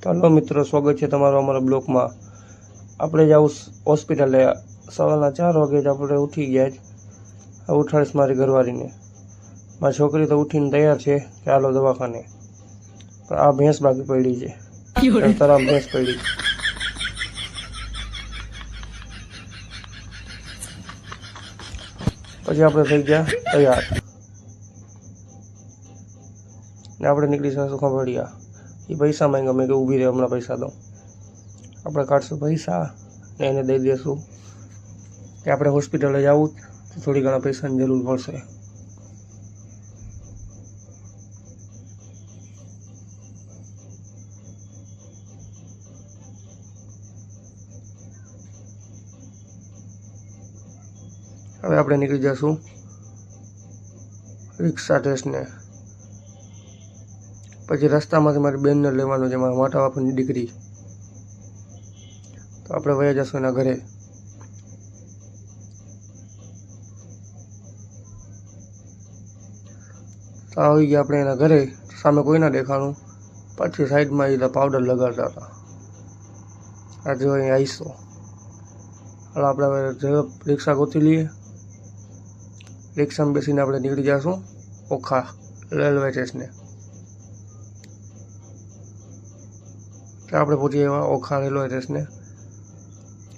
Hello मित्रों, स्वागत है तमारो अमरा ब्लॉक में। आपणे जाऊँ हॉस्पिटले सवारना 4 वागे ज आपणे उठी गया। उठाड़ीश मारी घरवाली ने। मारी छोकरी तो उठीने तैयार है कि हालो दवाखाने, पर आ भैंस बाकी पड़ी है। तराम भैंस पड़ी पछी आपणे थई गया तैयार ने आपणे निकली जाशुं खंभाळिया। ये पैसा मांगे, मैं ऊभी रहे हमणां पैसा दो। આપણે કાઢશું પૈસા ને એને દઈ દેશું કે આપણે હોસ્પિટલે જવું તો થોડી ઘણા પૈસાની જરૂર પડશે। હવે આપણે નીકળી જશું રિક્ષા સ્ટેશને। પછી રસ્તામાંથી મારી બેનને લેવાનું છે, મારા મોટા બાપાની દીકરી। तो આપણે વયા જશું એના ઘરે। તો આવી ગયા આપણે એના ઘરે। સામે કોઈ ના દેખાણું, પાછી સાઈડમાં એ પાવડર લગાડતા હતા। આ જો અહીં આવીશો હાલ આપણે હવે રિક્ષા ગોતી લઈએ। રિક્ષામાં બેસીને આપણે નીકળી જશું ઓખા રેલવે સ્ટેશને। આપણે પહોંચી આવ્યા ઓખા રેલવે સ્ટેશને।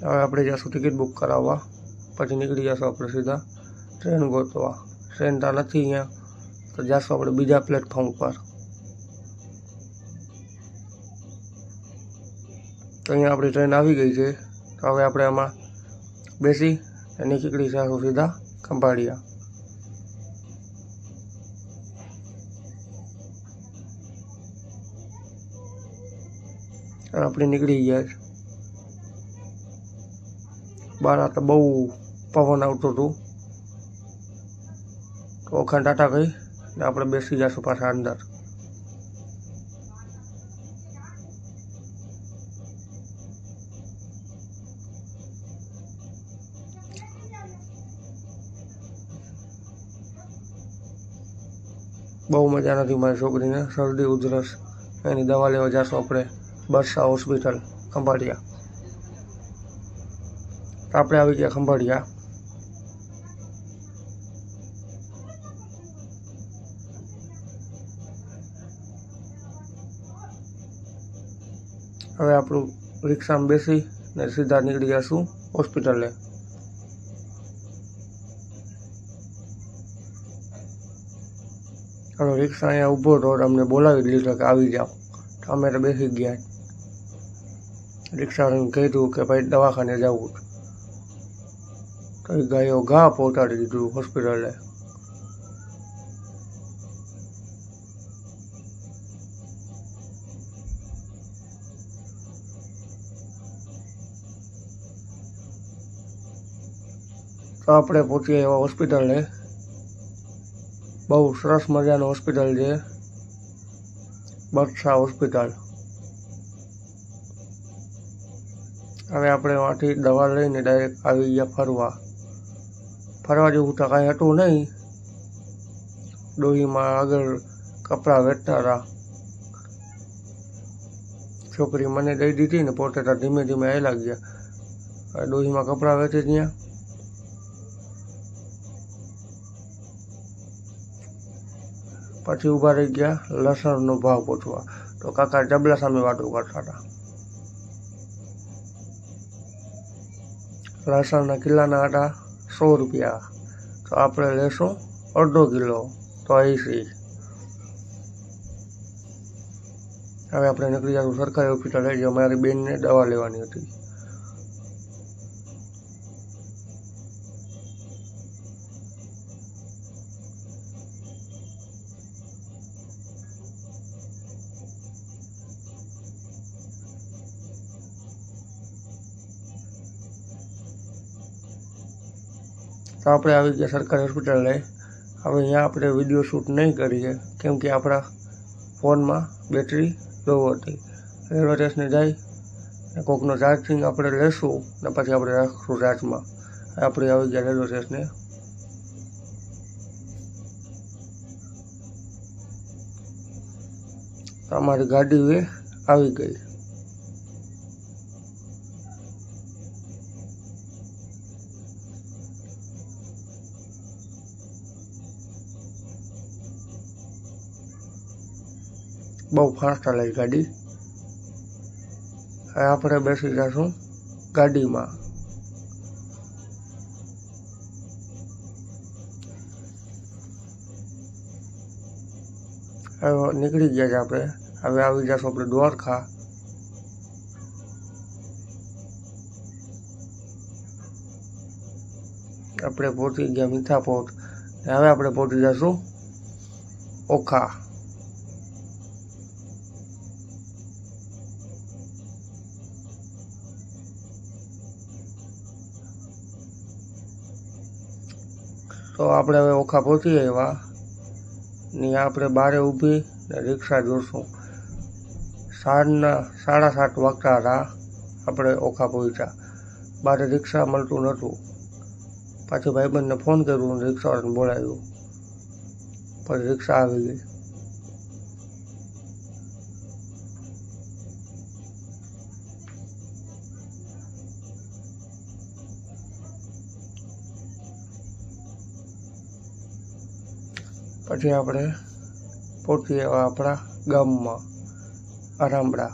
હવે આપણે જઈશું ટિકિટ બુક કરાવવા, પછી નીકળી જશું આપણે સીધા ટ્રેન ગોતવા। ટ્રેન તો નથી અહીંયા, તો જઈશું આપણે બીજા પ્લેટફોર્મ પર। તો અહીંયા આપણી ટ્રેન આવી ગઈ છે। તો હવે આપણે આમાં બેસી અને નીકળી જઈશું સીધા ખંભાળિયા। આપણે નીકળી ગયા। बार तो बहु पवन आवतुं हतुं, तो ओखा टाटा कही ने आपणे बेसी जाशुं पाछा अंदर। बहु मजा नथी मारी छोकरीने, शरदी उधरस, एनी दवा लेवा जाशुं आपणे बरसा होस्पिटल खंभाळिया। આપણે આવી ગયા ખંભાળિયા। હવે આપણું રિક્ષામાં બેસી ને સીધા નીકળી જશું હોસ્પિટલે। હવે રિક્ષા અહીંયા ઊભો હતો, અમને બોલાવી લીધો કે આવી જાઓ, તો અમે તો બેસી ગયા। રિક્ષાવાળાને કીધું કે ભાઈ દવાખાને જવું, तो गायो घा पहुंचाड़ी दीधुं होस्पिटले। तो आपणे पहुंची आव्या होस्पिटले। बहु सरस मजानो होस्पिटल छे, बरसा होस्पिटल। हवे आपणे वांथी दवा लईने डायरेक्ट आवी गया फरवा। फरवा जेवुं तो कांई हतुं नहीं। डोहीमां आगळ कपड़ा वेचता हता। छोकरी मने दई दीधी ने पोते तो धीमे धीमे आयला गया। डोहीमां कपड़ा वेचे त्यां पछी ऊभा रही गया लसणनो भाव पूछवा। तो काका जबला सामे वातो करता हता। लसणना किलाना हता 100 रुपया, तो आपणे लेशुं अर्धो किलो तो 80। हवे आपणे निकળી જશું સરકારી હોસ્પિટલે, જે મારી બેનને દવા લેવાની હતી। तो આપણે આવી ગયા સરકારી હોસ્પિટલે। હવે અહીંયા આપણે વિડીયો શૂટ નહીં કરીએ, કેમ કે આપણા ફોનમાં બેટરી લો હતી। રેલવે સ્ટેશને જઈ ને કોકનો ચાર્જિંગ આપણે લેશું ને પછી આપણે રાખશું ચાર્જમાં। આપણે આવી ગયા રેલવે સ્ટેશને। અમારી ગાડી આવી ગઈ। બહુ ફાસ્ટ ચાલે ગાડી। હવે આપણે બેસી જશું ગાડીમાં। હવે નીકળી ગયા છે આપણે। હવે આવી જશું આપણે દ્વારકા। આપણે પહોંચી ગયા મીઠાપોર। હવે આપણે પહોંચી જશું ઓખા। તો આપણે હવે ઓખા પહોંચી આવ્યા ને આપણે બારે ઊભી ને રિક્ષા જોશું। સાંજના 7:30 વાગતા હતા આપણે ઓખા પહોંચ્યા। બારે રિક્ષા મળતું નહોતું। પાછી ભાઈબંધને ફોન કર્યો અને રિક્ષાવાળાને બોલાવ્યું, પછી રિક્ષા આવી ગઈ। પછી આપણે પહોંચી આવ્યા આપણા ગામમાં આરામડા।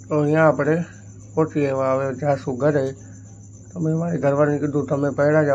તો અહીંયા આપણે પહોંચી આવ્યા। હવે જાશું ઘરે। તો મેં મારી ઘરવાળીને કીધું તમે પહેલાં જાઓ।